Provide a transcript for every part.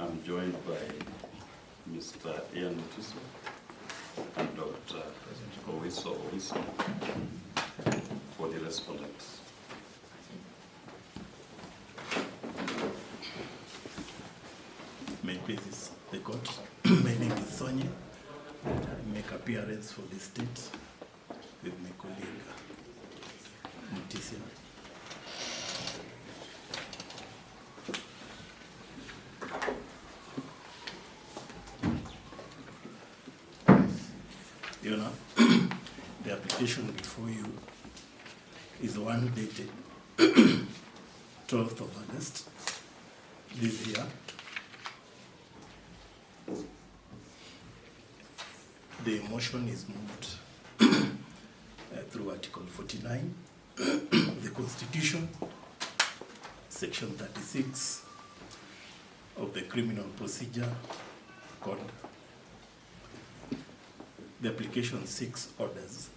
I'm joined by Mr. Ian Mutiso and Dr. Willis for the respondents. May it please the court. My name is Sonia. I make appearance for the state with my colleague Mutiso. Your Honor, the application before you is one dated 12th of August this year. The motion is moved through Article 49 of the Constitution, Section 36 of the Criminal Procedure Code. The application seeks orders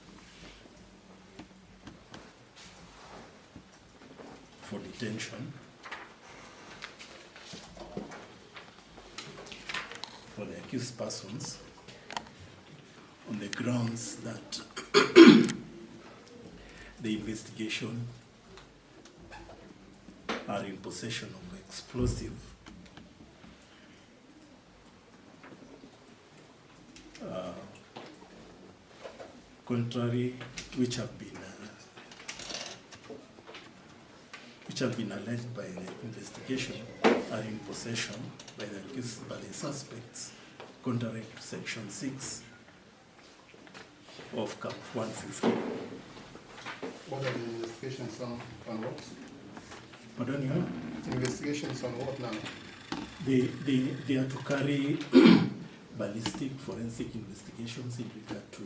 for detention for the accused persons on the grounds that the investigation are in possession of explosive contrary which have been alleged by the investigation are in possession by the suspects contrary to Section 6 of Cap 150. What are the investigations on what? Pardon you? Investigations on what now? They are to carry ballistic forensic investigations in regard to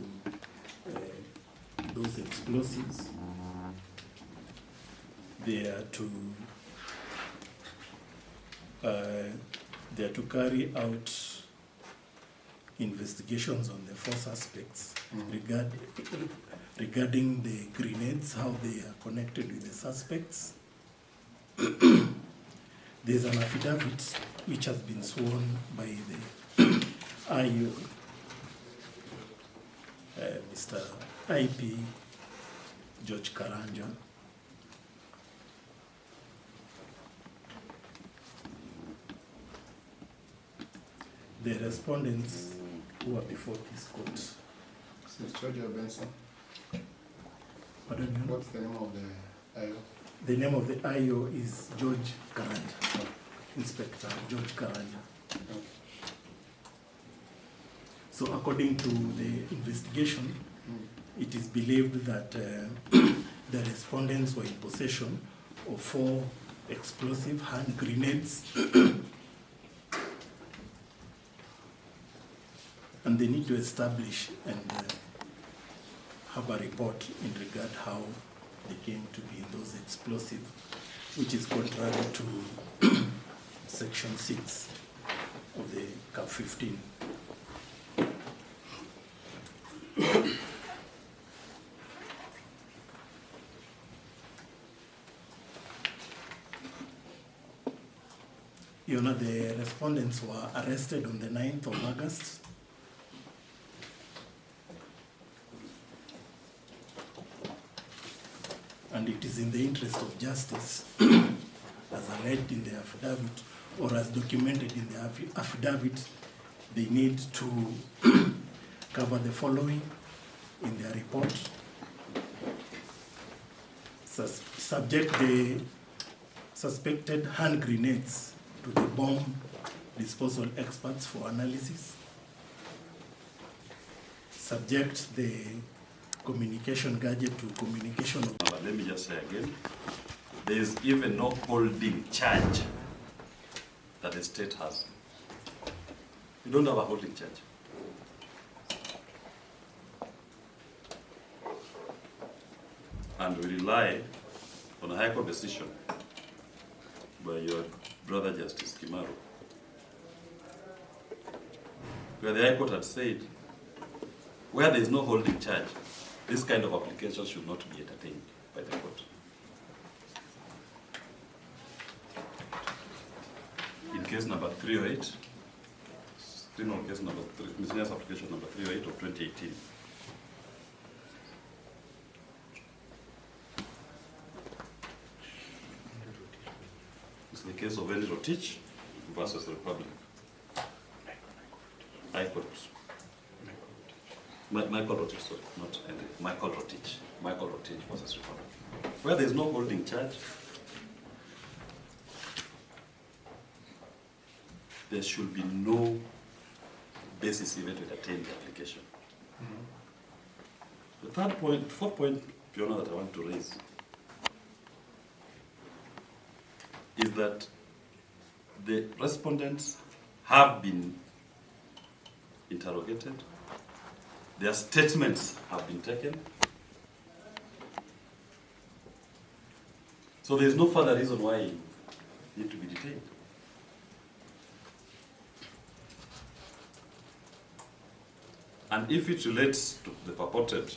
those explosives. They are to carry out investigations on the four suspects regarding the grenades, how they are connected with the suspects. There's an affidavit which has been sworn by the IO, Mr. IP George Karanja. The respondents who are before this court. Since George Benson. Pardon me? What's the name of the IO? The name of the IO is George Karanja, Inspector George Karanja. Okay. So according to the investigation, it is believed that the respondents were in possession of 4 explosive hand grenades and they need to establish and have a report in regard how they came to be those explosives, which is contrary to Section 6 of the Cap 15. You know, the respondents were arrested on the 9th of August. And it is in the interest of justice, as alleged in the affidavit or as documented in the affidavit, they need to cover the following in their report. Subject the suspected hand grenades to the bomb disposal experts for analysis. Subject the communication gadget to communication. Let me just say again, there is even no holding charge that the state has. You don't have a holding charge. And we rely on a High Court decision by your brother Justice Kimaro, where the High Court had said, where there is no holding charge, this kind of application should not be entertained by the court. In case number 308, criminal case number 3, miscellaneous application number 308 of 2018. It's the case of RUTO versus Republic. High Court. Michael Rotich, sorry, not Henry. Michael Rotich. Michael Rotich versus Republic. Where there is no holding charge, there should be no basis even to entertain the application. The fourth point, Your Honor, that I want to raise is that the respondents have been interrogated, their statements have been taken, so there is no further reason why you need to be detained. And if it relates to the purported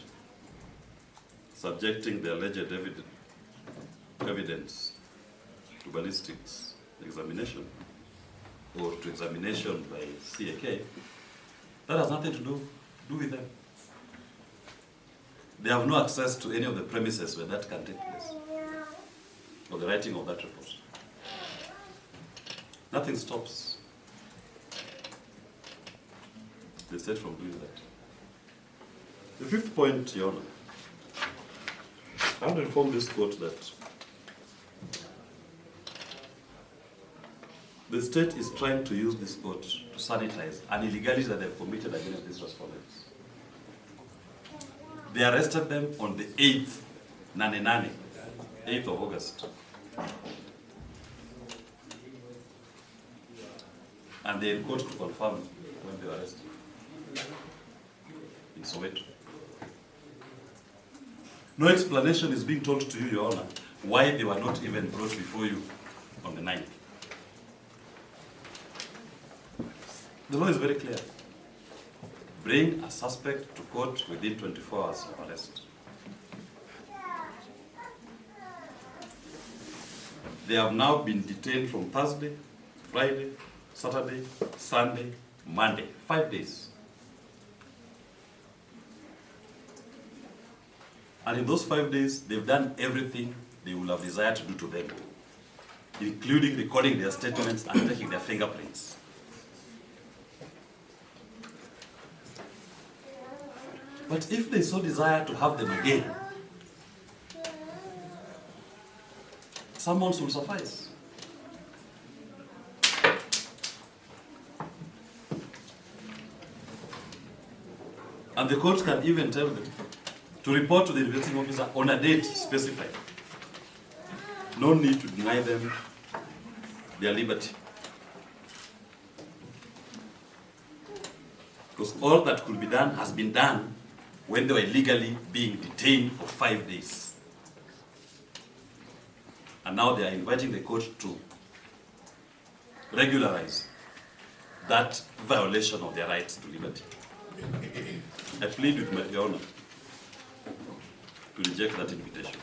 subjecting the alleged evidence to ballistics examination or to examination by CAK, that has nothing to do with them. They have no access to any of the premises where that can take place, or the writing of that report. Nothing stops the state from doing that. The fifth point, Your Honor, I want to inform this court that the state is trying to use this court to sanitize an illegality that they've committed against these respondents. They arrested them on the 8th, 8th of August. And they in court to confirm when they were arrested in Soweto. No explanation is being told to you, Your Honor, why they were not even brought before you on the 9th. The law is very clear. Bring a suspect to court within 24 hours of arrest. They have now been detained from Thursday, Friday, Saturday, Sunday, Monday, 5 days. And in those 5 days, they've done everything they would have desired to do to them, including recording their statements and taking their fingerprints. But if they so desire to have them again, summons will suffice. And the court can even tell them to report to the investigating officer on a date specified. No need to deny them their liberty. Because all that could be done has been done when they were illegally being detained for 5 days. And now they are inviting the court to regularize that violation of their rights to liberty. I plead with Your Honor to reject that invitation.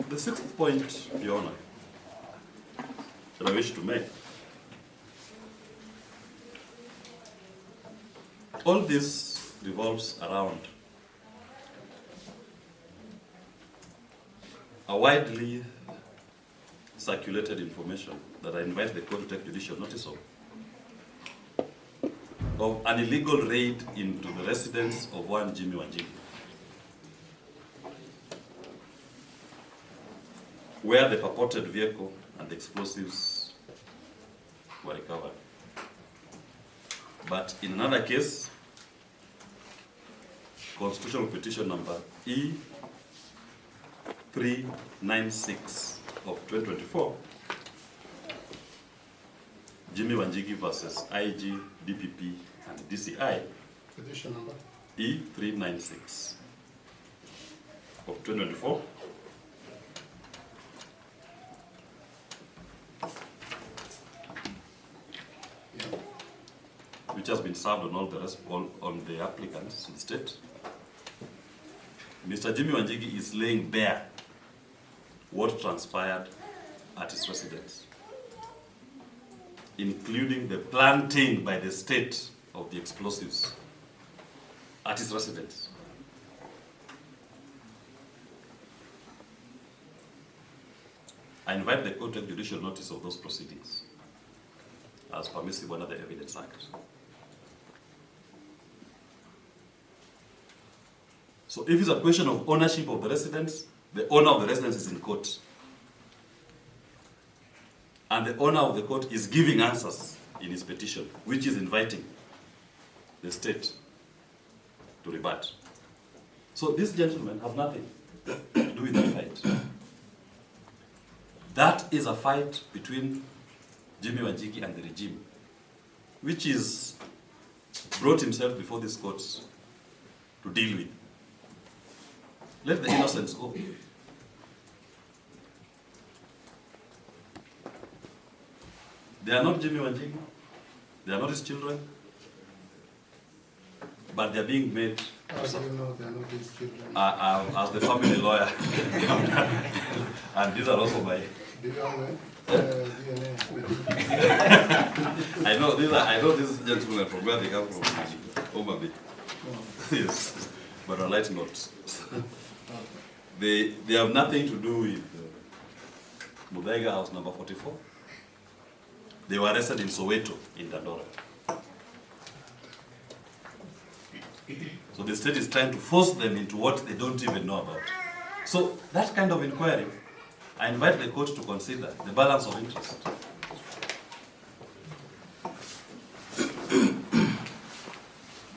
The sixth point, Your Honor, that I wish to make. All this revolves around a widely circulated information that I invite the court to take judicial notice of an illegal raid into the residence of one Jimmy Wanjig'S, where the purported vehicle and the explosives were recovered. But in another case, constitutional petition number E396 of 2024, Jimmy Wanjig'S versus IG, DPP, and DCI, Petition number? E396 of 2024, which has been served on all the rest, on the applicants in the state. Mr. Jimmy Wanjig'S is laying bare what transpired at his residence, including the planting by the state of the explosives at his residence. I invite the court to take judicial notice of those proceedings as permissible under the Evidence Act. So if it's a question of ownership of the residence, the owner of the residence is in court. And the owner of the court is giving answers in his petition, which is inviting the state to rebut. So these gentlemen have nothing to do with the fight. That is a fight between Jimmy Wanjigi and the regime, which is brought himself before these courts to deal with. Let the innocents go. They are not Jimmy Wanjigi, they are not his children, but they are being made. How do you know they are not his children? As the family lawyer, and these are also my. Do you have DNA? I know these gentlemen from where they come from, Omabe. Yes, but on a light note, they have nothing to do with Muthaiga house number 44. They were arrested in Soweto, in Dandora. So the state is trying to force them into what they don't even know about. So that kind of inquiry, I invite the court to consider the balance of interest.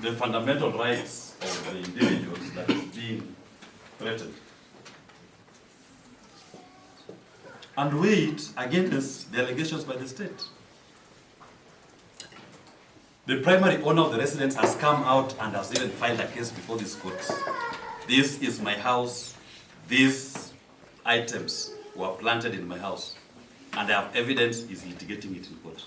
The fundamental rights of the individuals that is being threatened. And weigh it against the allegations by the state. The primary owner of the residence has come out and has even filed a case before this court. This is my house. These items were planted in my house. And I have evidence he's litigating it in court.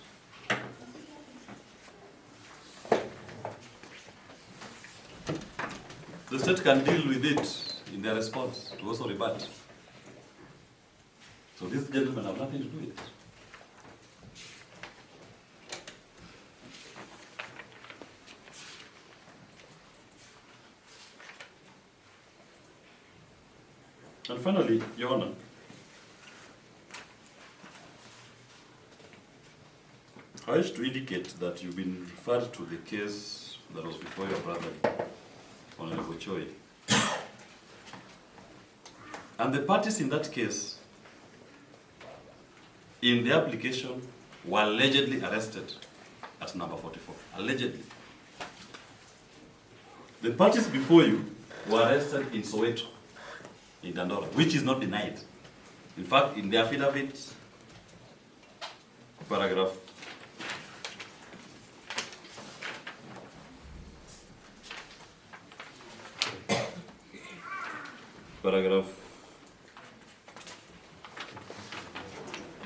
The state can deal with it in their response to also rebut. So these gentlemen have nothing to do with it. And finally, Your Honor, I wish to indicate that you've been referred to the case that was before your brother, Honorable Choi. And the parties in that case, in the application, were allegedly arrested at number 44. Allegedly. The parties before you were arrested in Soweto, in Dandora, which is not denied. In fact, in the affidavit, paragraph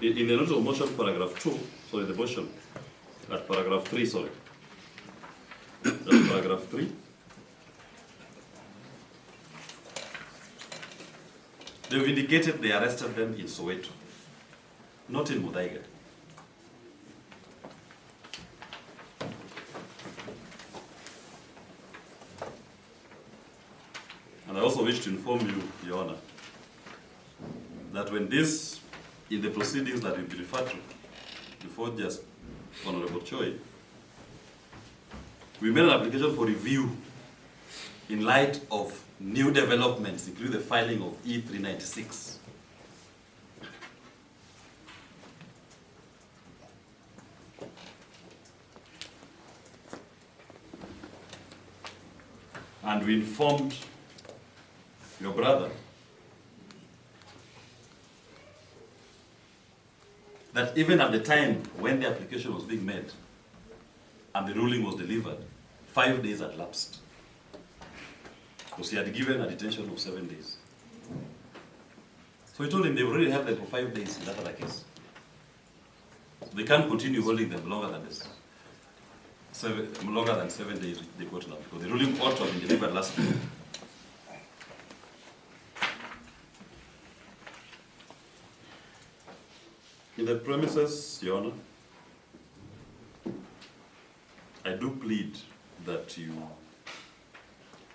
in the notice of motion, paragraph 2, sorry, the motion, at paragraph 3, sorry. That's paragraph 3. They've indicated they arrested them in Soweto, not in Muthaiga. And I also wish to inform you, Your Honor, that when this, in the proceedings that will be referred to before just Honorable Choi, we made an application for review in light of new developments, including the filing of E396. And we informed your brother that even at the time when the application was being made and the ruling was delivered, 5 days had lapsed. Because he had given a detention of 7 days. So he told him they already held them for 5 days in that other case. So they can't continue holding them longer than this. Longer than 7 days they got now, because the ruling ought to have been delivered last week. In the premises, Your Honor, I do plead that you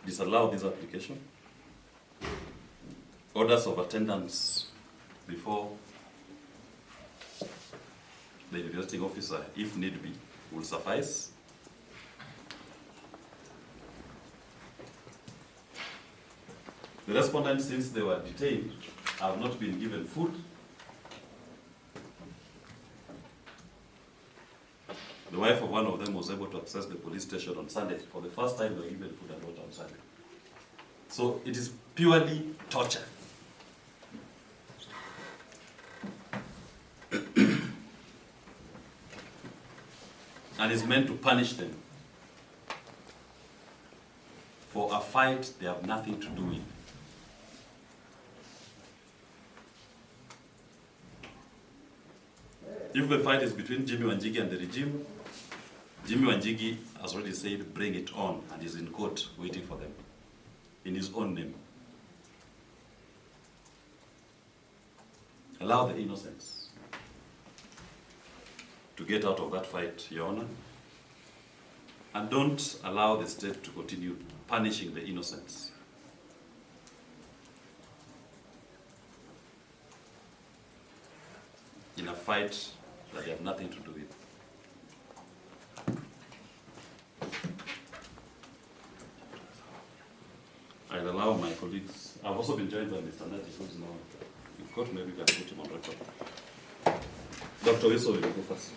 disallow this application. Orders of attendance before the investigating officer, if need be, will suffice. The respondents, since they were detained, have not been given food. The wife of one of them was able to access the police station on Sunday. For the first time, they were given food and water on Sunday. So it is purely torture. And is meant to punish them for a fight they have nothing to do with. If the fight is between Jimmy Wanjigi and the regime, Jimmy Wanjigi has already said, bring it on, and is in court waiting for them, in his own name. Allow the innocents to get out of that fight, Your Honor, and don't allow the state to continue punishing the innocents. In a fight that they have nothing to do with. I'll allow my colleagues. I've also been joined by Mr. Nati, who is now in court. Maybe we can put him on record. Dr. Wilson will go first.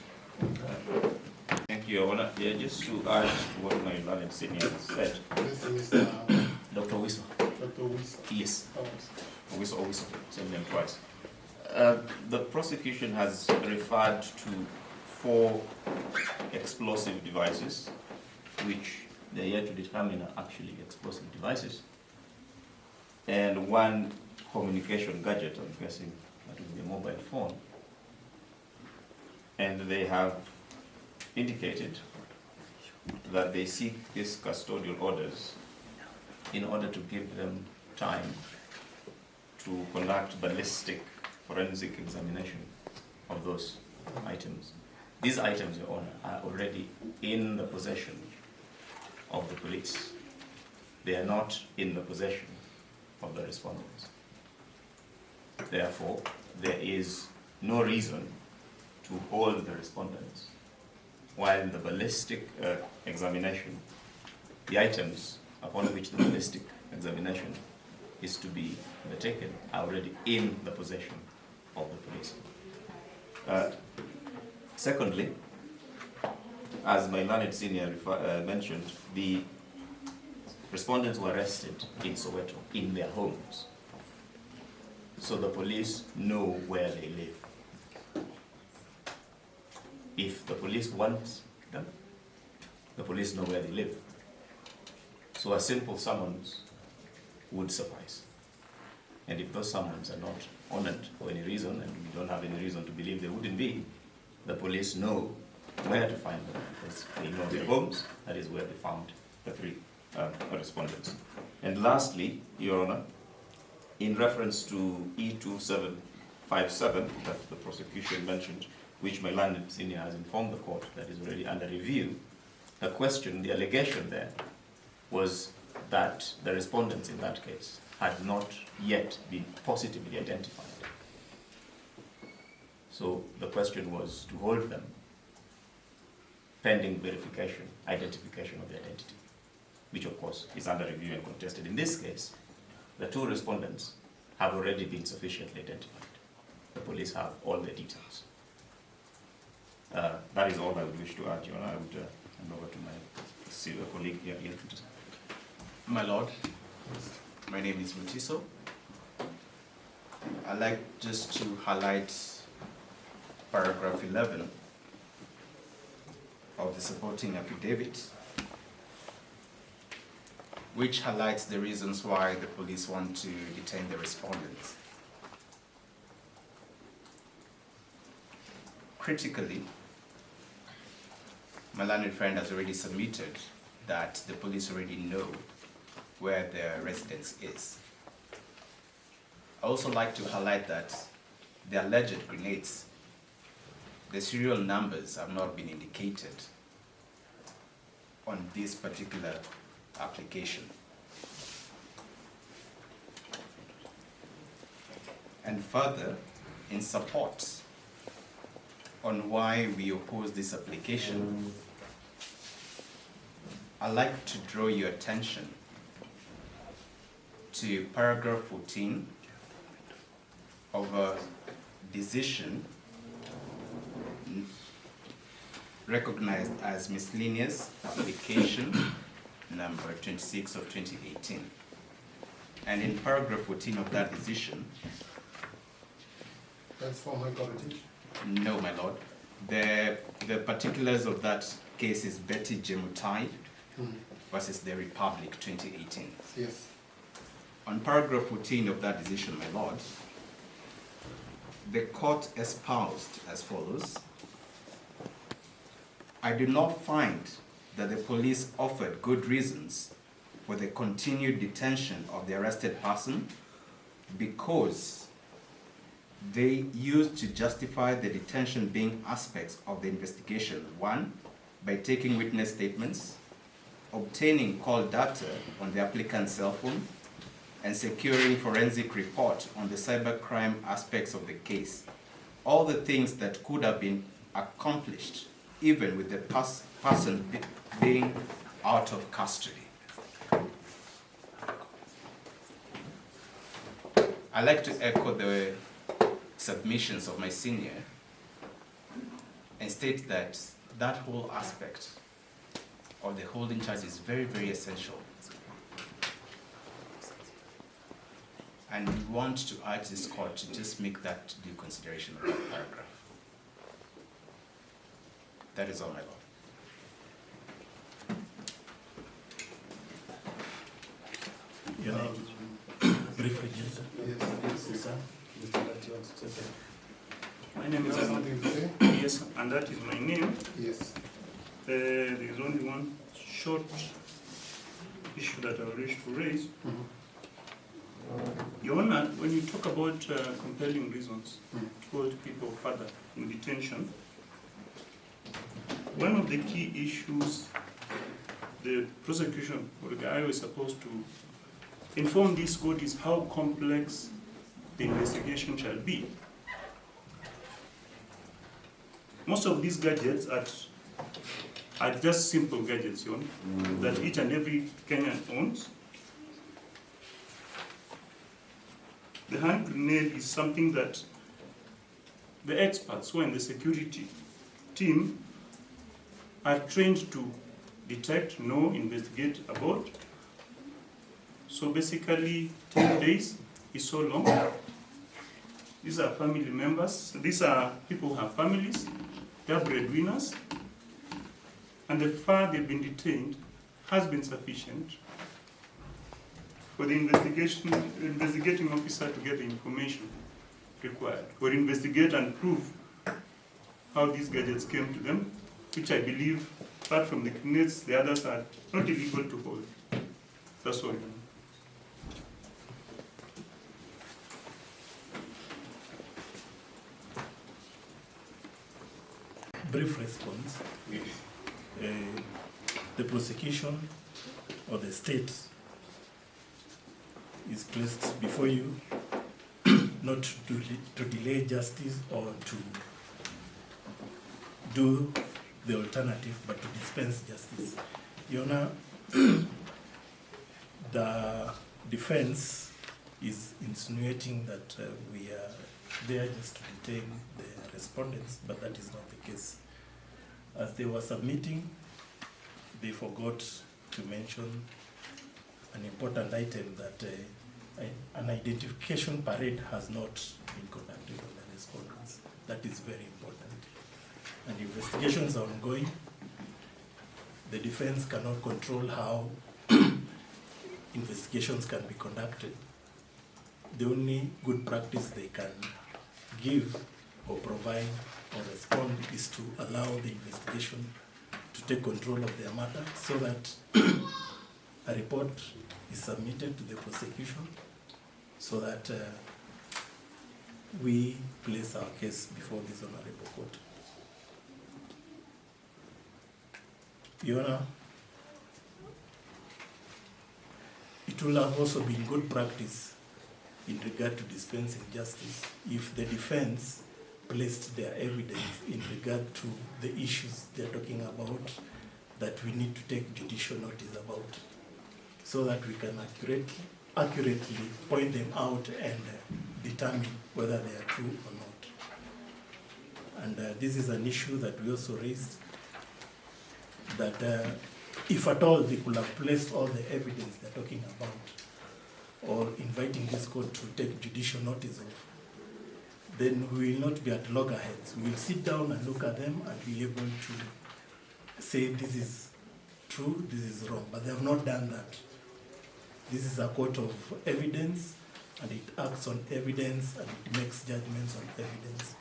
Thank you, Your Honor. Yeah, just to add to what my learned senior has said. Mr. Dr. Wilson. Dr. Wilson. Yes. Oh, Wilson. Same name twice. The prosecution has referred to 4 explosive devices, which they're yet to determine are actually explosive devices, and 1 communication gadget, I'm guessing that would be a mobile phone. And they have indicated that they seek these custodial orders in order to give them time to conduct ballistic forensic examination of those items. These items, Your Honor, are already in the possession of the police. They are not in the possession of the respondents. Therefore, there is no reason to hold the respondents while the ballistic examination, the items upon which the ballistic examination is to be undertaken are already in the possession of the police. Secondly, as my learned senior mentioned, the respondents were arrested in Soweto, in their homes. So the police know where they live. If the police want them, the police know where they live. So a simple summons would suffice. And if those summons are not honored for any reason, and we don't have any reason to believe they wouldn't be, the police know where to find them because they know their homes. That is where they found the 3 respondents. And lastly, Your Honor, in reference to E2757 that the prosecution mentioned, which my learned senior has informed the court that is already under review, the question, the allegation there was that the respondents in that case had not yet been positively identified. So the question was to hold them pending verification, identification of the identity, which of course is under review and contested. In this case, the 2 respondents have already been sufficiently identified. The police have all the details. That is all I would wish to add, Your Honor. I would hand over to my colleague here. My Lord, my name is Mutiso. I'd like just to highlight paragraph 11 of the supporting affidavit, which highlights the reasons why the police want to detain the respondents. Critically, my learned friend has already submitted that the police already know where their residence is. I also like to highlight that the alleged grenades the serial numbers have not been indicated on this particular application. And further, in support on why we oppose this application, I'd like to draw your attention to paragraph 14 of a decision recognized as miscellaneous application number 26 of 2018. And in paragraph 14 of that decision, That's for my college. no, my lord, the particulars of that case is Betty Jemutai versus the Republic 2018. Yes. On paragraph 14 of that decision, my lord, the court espoused as follows: I do not find that the police offered good reasons for the continued detention of the arrested person because they used to justify the detention being aspects of the investigation. One, by taking witness statements, obtaining call data on the applicant's cell phone, and securing forensic report on the cybercrime aspects of the case. All the things that could have been accomplished even with the person being out of custody. I'd like to echo the submissions of my senior and state that that whole aspect of the holding charge is very, very essential. And we want to urge this court to just make that due consideration of that paragraph. That is all, my lord. Your name? Briefly, just. Yes. My name is Something to say? Yes, and that is my name. Yes. There is only one short issue that I wish to raise. Your Honor, when you talk about compelling reasons to hold people further in detention, one of the key issues the prosecution or the guy was supposed to inform this court is how complex the investigation shall be. Most of these gadgets are just simple gadgets, you know, that each and every Kenyan owns. The hand grenade is something that the experts who are in the security team are trained to detect, know, investigate about. So basically, 10 days is so long. These are family members. These are people who have families. They are breadwinners. And the far they've been detained has been sufficient for the investigating officer to get the information required, or investigate and prove how these gadgets came to them, which I believe, apart from the grenades, the others are not illegal to hold. That's all. Brief response. The prosecution or the state is placed before you not to delay justice or to do the alternative, but to dispense justice. Your Honor, the defense is insinuating that we are there just to detain the respondents, but that is not the case. As they were submitting, they forgot to mention an important item that an identification parade has not been conducted on the respondents. That is very important. And investigations are ongoing. The defense cannot control how investigations can be conducted. The only good practice they can give or provide or respond is to allow the investigation to take control of their matter so that a report is submitted to the prosecution so that we place our case before this honorable court. Your Honor, it will have also been good practice in regard to dispensing justice if the defense placed their evidence in regard to the issues they're talking about that we need to take judicial notice about, so that we can accurately point them out and determine whether they are true or not. And this is an issue that we also raised, that if at all they could have placed all the evidence they're talking about, or inviting this court to take judicial notice of, then we will not be at loggerheads. We will sit down and look at them and be able to say this is true, this is wrong. But they have not done that. This is a court of evidence, and it acts on evidence, and it makes judgments on evidence.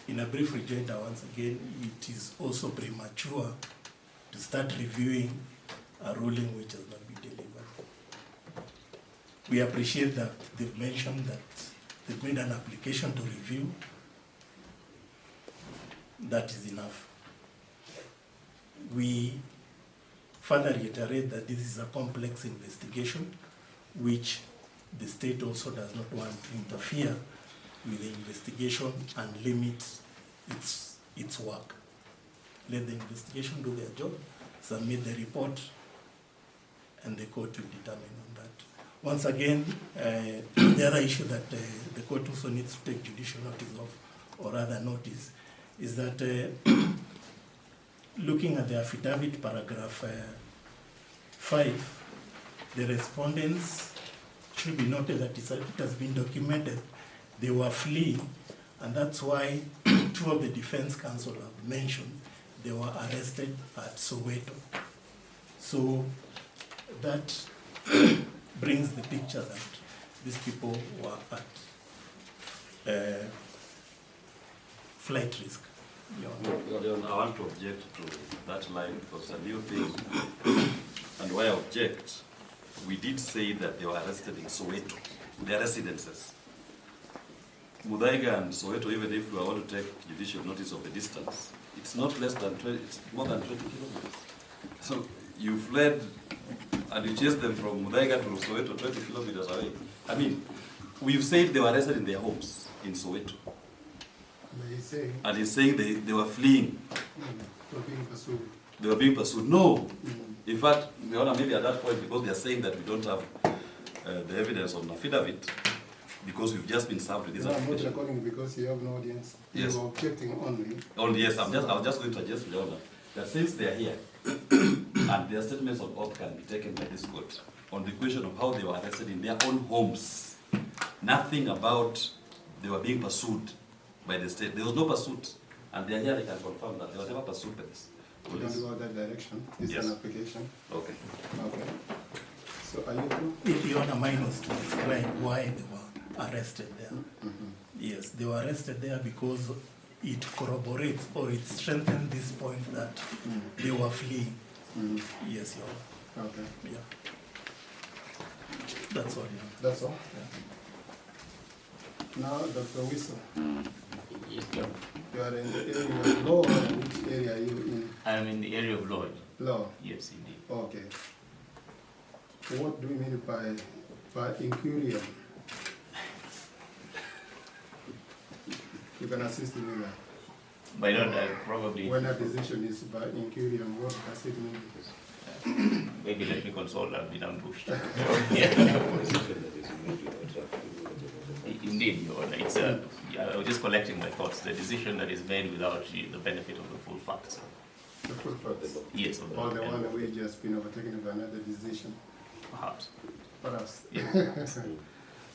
In a brief rejoinder, once again, it is also premature to start reviewing a ruling which has not been delivered. We appreciate that they've mentioned that they've made an application to review. That is enough. We further reiterate that this is a complex investigation, which the state also does not want to interfere with the investigation and limit its work. Let the investigation do their job, submit the report, and the court will determine on that. Once again, the other issue that the court also needs to take judicial notice of, or rather notice, is that looking at the affidavit paragraph 5, the respondents should be noted that it has been documented they were fleeing, and that's why two of the defense counsel have mentioned they were arrested at Soweto. So that brings the picture that these people were at flight risk. I want to object to that line because it's a new thing. And why I object, we did say that they were arrested in Soweto, their residences. Muthaiga and Soweto, even if we are going to take judicial notice of the distance, it's not less than 20, it's more than 20 kilometers. So you fled and you chased them from Muthaiga to Soweto, 20 kilometers away. I mean, we've said they were arrested in their homes in Soweto. And he's saying they were fleeing. Were being pursued. They were being pursued. No. In fact, Your Honor, maybe at that point, because they are saying that we don't have the evidence on affidavit, because we've just been served with this I'm not application. recording because you have no audience. Yes. You are objecting only. Oh yes, I was just going to suggest, Your Honor, that since they are here, and their statements of oath can be taken by this court, on the question of how they were arrested in their own homes, nothing about they were being pursued by the state. There was no pursuit, and they are here, they can confirm that they were never pursued by this We police. don't go that direction. It's Yes. an application. Okay. Okay. So are you through? If Your Honor mine was to describe why they were arrested there. Yes, they were arrested there because it corroborates or it strengthens this point that they were fleeing. Yes, Your Honor. Okay. Yeah. That's all, Your Honor. That's all? Yeah. Now, Dr. Whistle, Yes, sir. you are in the area of law, or which area are you in? I am in the area of law. Law. Yes, indeed. Okay. What do we mean by incurium? You can assist me with that. By that, I probably, When a decision is by incurium, what does it mean? maybe let me consult, I've been ambushed. Indeed, Your Honor, it's I was just collecting my thoughts. The decision that is made without the benefit of the full facts. The full facts. Yes, of Or the and one that we just been overtaken by another decision, perhaps. perhaps. Yeah.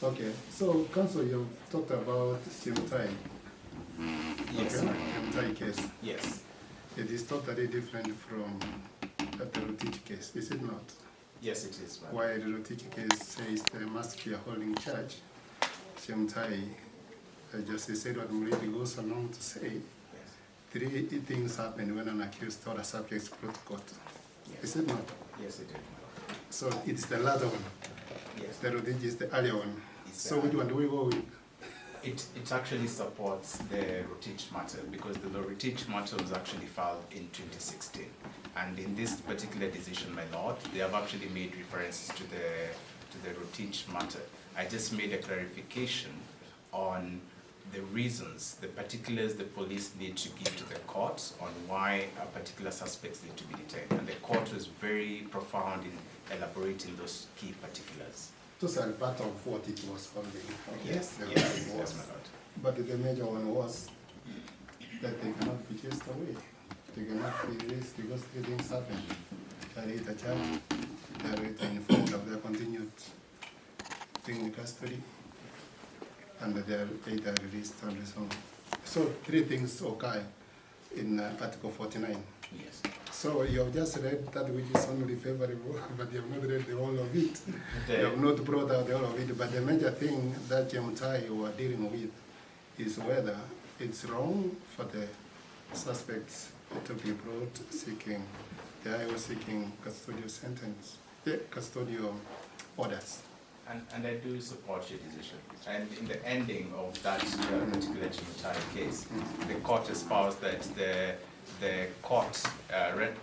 Okay, so counsel, you've talked about Shimtai. Yes, Okay, Shimtai case. yes, It is totally different from the Rutito case, is it not? yes, it is. Madam. Why the Rutito case says there must be a holding charge. Shimtai, Justice Edward Muridi goes along to say Yes, 3 things happen when an accused or a subject is brought to court. Is it not? yes, it is. So it's the latter one. Yes, The Rutito is the earlier one. It's So the which one do we go with? It actually supports the RUTO matter because the RUTO matter was actually filed in 2016. And in this particular decision, my lord, they have actually made references to the RUTO matter. I just made a clarification on the reasons, the particulars the police need to give to the court on why particular suspects need to be detained. And the court was very profound in elaborating those key particulars. Those are part of what it was holding. Yes, The yes, ruling yes, was. my lord. But the major one was that they cannot be chased away. They cannot be released because three things happen. They are either charged, they are either informed of their continued being in custody, and they are either released on their own. So three things occur in Article 49. Yes. So you have just read that which is only favorable, but you have not read the whole of it. The- You have not brought out the whole of it. But the major thing that Jemtai were dealing with is whether it's wrong for the suspects to be brought seeking, the IO seeking custodial sentence, custodial orders. And I do support your decision. And in the ending of that particular Jimtai case, the court espoused that the court,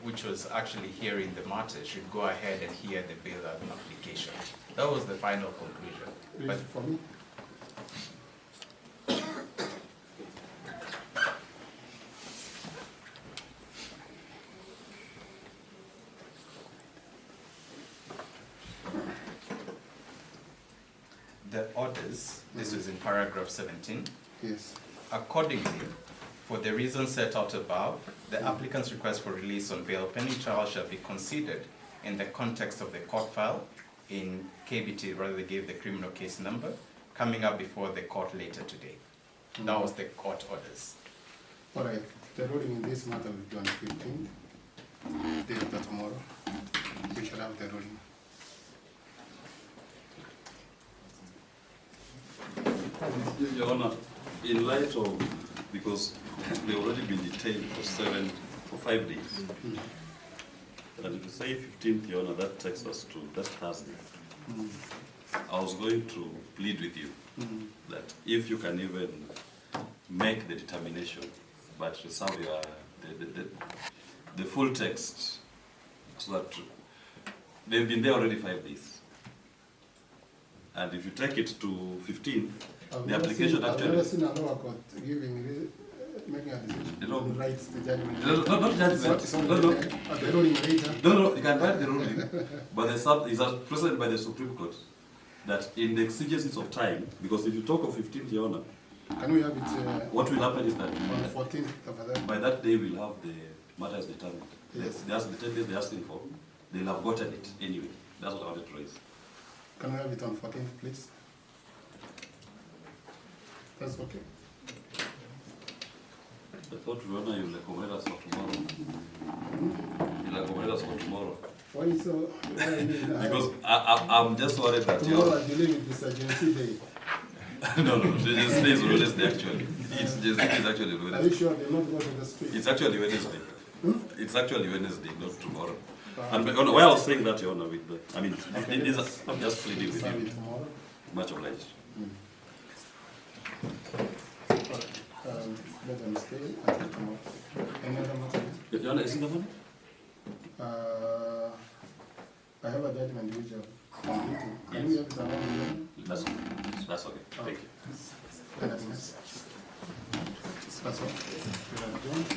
which was actually hearing the matter, should go ahead and hear the bail application. That was the final conclusion. But For me, the orders, this was in paragraph 17, yes. accordingly, for the reasons set out above, the applicant's request for release on bail pending trial shall be considered in the context of the court file in KBT, rather they gave the criminal case number, coming up before the court later today. That was the court orders. All right, the ruling in this matter will be on 15th, day after tomorrow. We shall have the ruling. Your Honor, in light of, because they've already been detained for 5 days. And if you say 15th, Your Honor, that takes us to that Thursday. I was going to plead with you that if you can even make the determination, but reserve your, the full text, so that they've been there already 5 days. And if you take it to 15, the application I've never actually... seen a lower court giving, making a decision. You know, Writes the judgment. No, not judgment. It's on No, no. the ruling later. No, you can write the ruling, but it's presented by the Supreme Court that in the exigencies of time, because if you talk of 15th, Your Honor, Can we have it what will happen is that on the 14th of that? by that day we'll have the matters determined. Yes. The 10 days they're asking for, they'll have gotten it anyway. That's what I wanted to raise. Can we have it on 14th, please? That's okay. I thought, Your Honor, you'll accommodate us for tomorrow. You'll accommodate us for tomorrow. Why so? Why I mean, Because I'm just worried that tomorrow I believe it is agency day. no, this is Wednesday actually. It's actually Are you Wednesday. sure they not go to the street? It's actually Wednesday. It's actually Wednesday, not tomorrow. And why I was saying that, Your Honor, with the, I mean, I'm just pleading with Serve you. it tomorrow. Much obliged. Let them stay until tomorrow. Any other matter? Your Honor, is it the money? I have a judgment which I've completed. Can we have it around That's okay. Thank you. That's all. We are adjourned.